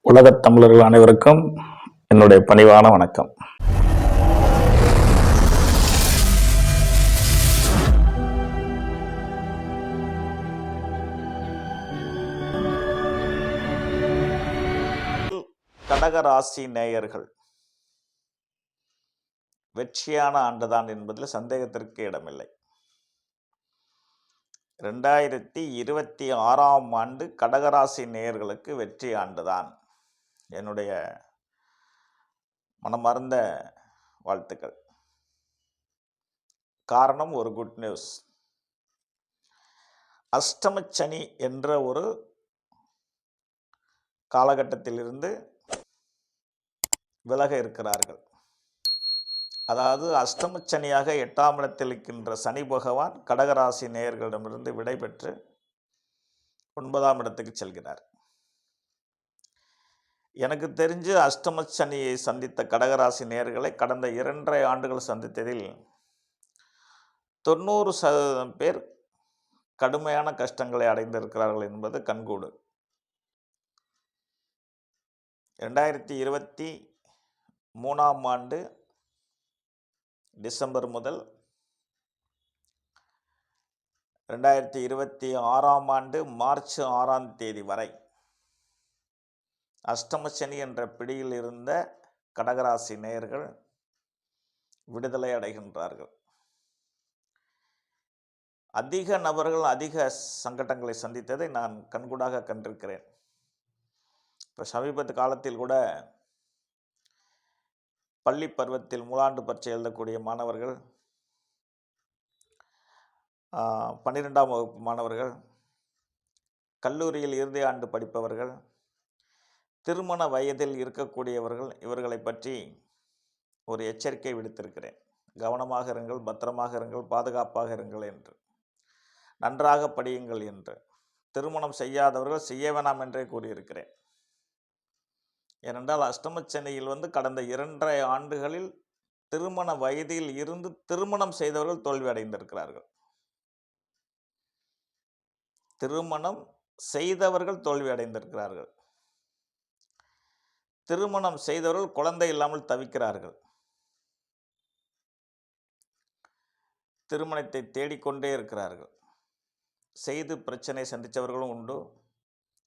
உலகத் தமிழர்கள் அனைவருக்கும் என்னுடைய பணிவான வணக்கம். கடகராசி நேயர்கள் வெற்றியான ஆண்டுதான் என்பதில் சந்தேகத்திற்கு இடமில்லை. 2026ஆம் ஆண்டு கடகராசி நேயர்களுக்கு வெற்றி ஆண்டுதான். என்னுடைய மனமார்ந்த வாழ்த்துக்கள். காரணம் ஒரு குட் நியூஸ். அஷ்டமச்சனி என்ற ஒரு காலகட்டத்திலிருந்து விலக இருக்கிறார்கள். அதாவது அஷ்டமச்சனியாக 8ஆம் இடத்தில் இருக்கின்ற சனி பகவான் கடகராசி நேயர்களிடமிருந்து விடைபெற்று 9ஆம் இடத்துக்கு செல்கிறார். எனக்கு தெரிஞ்சு அஷ்டமச்சனியை சந்தித்த கடகராசி நேயர்களை கடந்த 2.5 ஆண்டுகள் சந்தித்ததில் 90% பேர் கடுமையான கஷ்டங்களை அடைந்திருக்கிறார்கள் என்பது கண்கூடு. 2023ஆம் ஆண்டு டிசம்பர் முதல் 2026ஆம் ஆண்டு மார்ச் 6ஆம் தேதி வரை அஷ்டமச்சனி என்ற பிடியில் இருந்த கடகராசி நேயர்கள் விடுதலை அடைகின்றார்கள். அதிக நபர்கள் அதிக சங்கடங்களை சந்தித்ததை நான் கண்கூடாக கண்டிருக்கிறேன். இப்போ சமீபத்து காலத்தில் கூட பள்ளி பருவத்தில் மூலாண்டு பரீட்சை எழுதக்கூடிய மாணவர்கள், 12ஆம் வகுப்பு மாணவர்கள், கல்லூரியில் இறுதி ஆண்டு படிப்பவர்கள், திருமண வயதில் இருக்கக்கூடியவர்கள், இவர்களை பற்றி ஒரு எச்சரிக்கை விடுத்திருக்கிறேன். கவனமாக இருங்கள், பத்திரமாக இருங்கள், பாதுகாப்பாக இருங்கள் என்று, நன்றாக படியுங்கள் என்று. திருமணம் செய்யாதவர்கள் செய்ய வேணாம் என்றே கூறியிருக்கிறேன். ஏனென்றால் அஷ்டமச்சனியில் கடந்த 2.5 ஆண்டுகளில் திருமண வயதில் இருந்து திருமணம் செய்தவர்கள் தோல்வி அடைந்திருக்கிறார்கள். திருமணம் செய்தவர்கள் தோல்வி அடைந்திருக்கிறார்கள். திருமணம் செய்தவர்கள் குழந்தை இல்லாமல் தவிக்கிறார்கள். திருமணத்தை தேடிக்கொண்டே இருக்கிறார்கள். செய்து பிரச்சனை சந்தித்தவர்களும் உண்டு,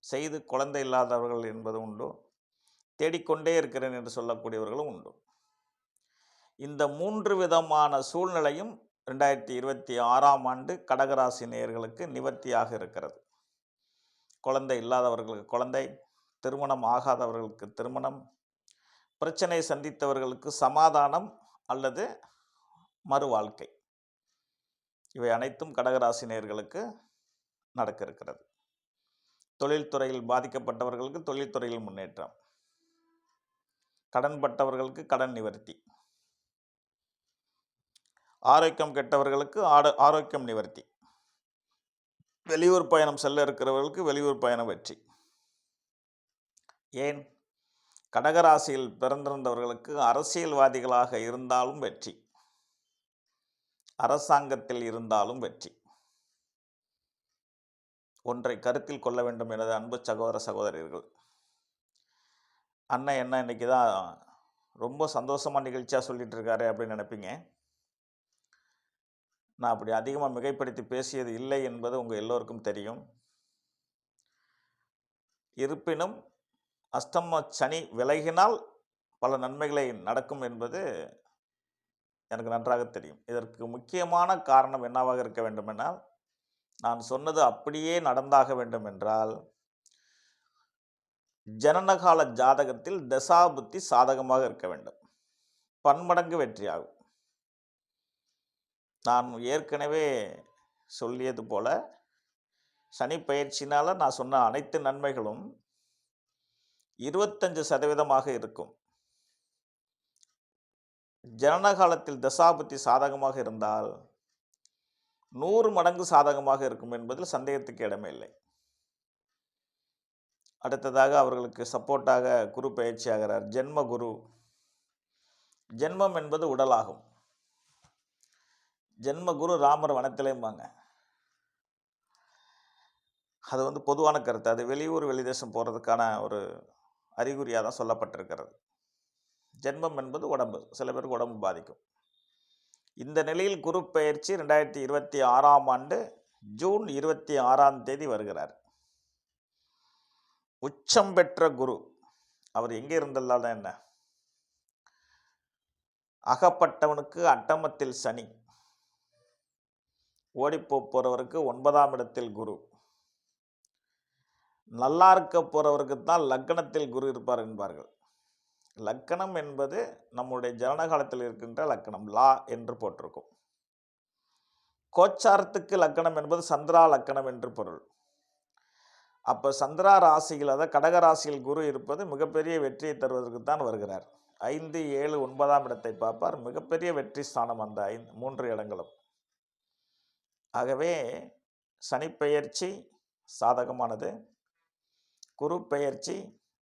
செய்து குழந்தை இல்லாதவர்கள் என்பது உண்டு, தேடிக்கொண்டே இருக்கிறேன் என்று சொல்லக்கூடியவர்களும் உண்டு. இந்த 3 விதமான சூழ்நிலையும் 2026ஆம் ஆண்டு கடகராசி நேயர்களுக்கு நிவர்த்தியாக இருக்கிறது. குழந்தை இல்லாதவர்களுக்கு குழந்தை, திருமணம் ஆகாதவர்களுக்கு திருமணம், பிரச்சனை சந்தித்தவர்களுக்கு சமாதானம் அல்லது மறு வாழ்க்கை, இவை அனைத்தும் கடகராசி நேயர்களுக்கு நடக்க இருக்கிறது. தொழில்துறையில் பாதிக்கப்பட்டவர்களுக்கு தொழில்துறையில் முன்னேற்றம், கடன்பட்டவர்களுக்கு கடன் நிவர்த்தி, ஆரோக்கியம் கெட்டவர்களுக்கு ஆரோக்கியம் நிவர்த்தி, வெளியூர் பயணம் செல்ல இருக்கிறவர்களுக்கு வெளியூர் பயணம் வெற்றி. ஏன், கடகராசியில் பிறந்திருந்தவர்களுக்கு அரசியல்வாதிகளாக இருந்தாலும் வெற்றி, அரசாங்கத்தில் இருந்தாலும் வெற்றி. ஒன்றை கருத்தில் கொள்ள வேண்டும் எனது அன்பு சகோதர சகோதரிகள். அண்ணன் என்ன இன்னைக்கு தான் ரொம்ப சந்தோஷமாக நிகழ்ச்சியாக சொல்லிட்டு இருக்காரு அப்படின்னு நினைப்பீங்க. நான் அப்படி அதிகமாக மிகைப்படுத்தி பேசியது இல்லை என்பது உங்கள் எல்லோருக்கும் தெரியும். இருப்பினும் அஷ்டம சனி விலகினால் பல நன்மைகளை நடக்கும் என்பது எனக்கு நன்றாக தெரியும். இதற்கு முக்கியமான காரணம் என்னவாக இருக்க வேண்டுமென்றால், நான் சொன்னது அப்படியே நடந்தாக வேண்டும் என்றால், ஜனனகால ஜாதகத்தில் தசாபுத்தி சாதகமாக இருக்க வேண்டும். பன்மடங்கு வெற்றியாகும். நான் ஏற்கனவே சொல்லியது போல, சனி பயிற்சினால் நான் சொன்ன அனைத்து நன்மைகளும் 25% இருக்கும். ஜனனகாலத்தில் தசாபுத்தி சாதகமாக இருந்தால் 100 மடங்கு சாதகமாக இருக்கும் என்பதில் சந்தேகத்துக்கு இடமே இல்லை. அடுத்ததாக அவர்களுக்கு சப்போர்ட்டாக குரு பயிற்சி ஆகிறார். ஜென்ம குரு. ஜென்மம் என்பது உடலாகும். ஜென்ம குரு ராமர் வனத்திலேம்பாங்க. அது பொதுவான கருத்து. அது வெளியூர் வெளிதேசம் போகிறதுக்கான ஒரு அறிகுறியாக தான் சொல்லப்பட்டிருக்கிறது. ஜென்மம் என்பது உடம்பு, சில பேருக்கு உடம்பு பாதிக்கும். இந்த நிலையில் குரு பெயர்ச்சி 2026ஆம் ஆண்டு ஜூன் 26ஆம் தேதி வருகிறார். உச்சம் பெற்ற குரு அவர் எங்கே இருந்ததால் என்ன? அகப்பட்டவனுக்கு அட்டமத்தில் சனி, ஓடிப்போறவருக்கு 9ஆம் இடத்தில் குரு, நல்லா இருக்க போறவருக்கு தான் லக்கணத்தில் குரு இருப்பார் என்பார்கள். லக்கணம் என்பது நம்முடைய ஜனனகாலத்தில் இருக்கின்ற லக்கணம், லா என்று போட்டிருக்கும். கோச்சாரத்துக்கு லக்கணம் என்பது சந்திரா லக்கணம் என்று பொருள். அப்போ சந்திரா ராசியில், அதாவது கடக ராசியில் குரு இருப்பது மிகப்பெரிய வெற்றியை தருவதற்கு தான் வருகிறார். 5, 7, 9ஆம் இடத்தை பார்ப்பார். மிகப்பெரிய வெற்றி ஸ்தானம் அந்த 3 இடங்களும். ஆகவே சனி பெயர்ச்சி சாதகமானது, குரு பெயர்ச்சி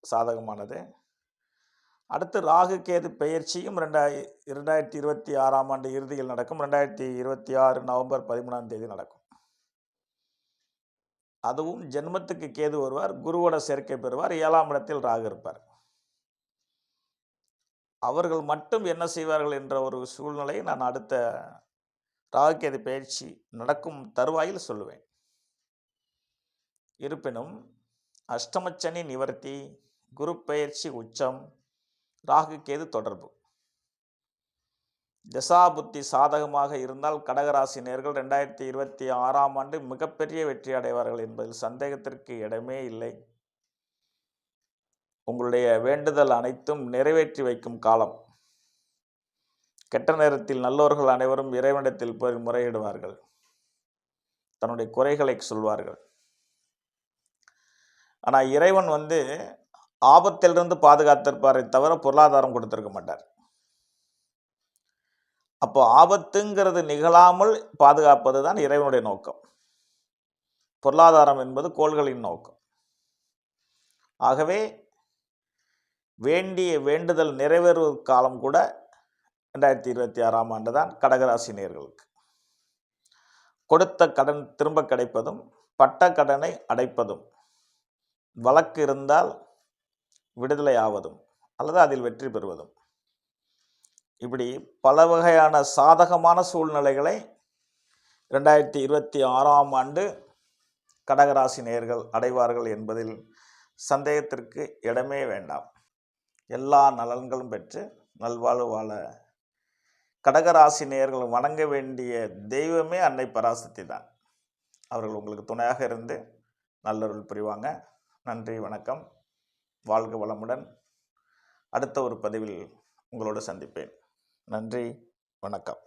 சாதகமானது. அடுத்து ராகு கேது பெயர்ச்சியும் 2026ஆம் ஆண்டு இறுதியில் நடக்கும். 2026 நவம்பர் 13ஆம் தேதி நடக்கும். அதுவும் ஜென்மத்துக்கு கேது வருவார், குருவோட சேர்க்கை பெறுவார், 7ஆம் இடத்தில் ராகு இருப்பார். அவர்கள் மட்டும் என்ன செய்வார்கள் என்ற ஒரு சூழ்நிலையை நான் அடுத்த ராகு கேது பெயர்ச்சி நடக்கும் தருவாயில் சொல்லுவேன். இருப்பினும் அஷ்டமச்சனி நிவர்த்தி, குரு பெயர்ச்சி உச்சம், ராகு கேது தொடர்பு, தசாபுத்தி சாதகமாக இருந்தால் கடகராசி நேயர்கள் 2026ஆம் ஆண்டு மிகப்பெரிய வெற்றி அடைவார்கள் என்பதில் சந்தேகத்திற்கு இடமே இல்லை. உங்களுடைய வேண்டுதல் அனைத்தும் நிறைவேற்றி வைக்கும் காலம். கெட்ட நேரத்தில் நல்லோர்கள் அனைவரும் இறைவனிடத்தில் போய் முறையிடுவார்கள், தன்னுடைய குறைகளை சொல்வார்கள். ஆனால் இறைவன் ஆபத்திலிருந்து பாதுகாத்திருப்பாரை தவிர பொருளாதாரம் கொடுத்திருக்க மாட்டார். அப்போ ஆபத்துங்கிறது நிகழாமல் பாதுகாப்பது தான் இறைவனுடைய நோக்கம். பொருளாதாரம் என்பது கோள்களின் நோக்கம். ஆகவே வேண்டிய வேண்டுதல் நிறைவேறும் காலம் கூட 2026ஆம் ஆண்டு தான் கடகராசி நேயர்களுக்கு. கொடுத்த கடன் திரும்ப கிடைப்பதும், பட்ட கடனை அடைப்பதும், வழக்கு இருந்தால் விடுதலை ஆவதும் அல்லது அதில் வெற்றி பெறுவதும், இப்படி பல வகையான சாதகமான சூழ்நிலைகளை 2026ஆம் ஆண்டு கடகராசி நேயர்கள் அடைவார்கள் என்பதில் சந்தேகத்திற்கு இடமே வேண்டாம். எல்லா நலன்களும் பெற்று நல்வாழ்வு வாழ கடகராசி நேயர்கள் வணங்க வேண்டிய தெய்வமே அன்னை பராசக்தி தான். அவர்கள் உங்களுக்கு துணையாக இருந்து நல்லருள் புரிவாங்க. நன்றி, வணக்கம். வாழ்க வளமுடன். அடுத்த ஒரு பதிவில் உங்களோடு சந்திப்பேன். நன்றி, வணக்கம்.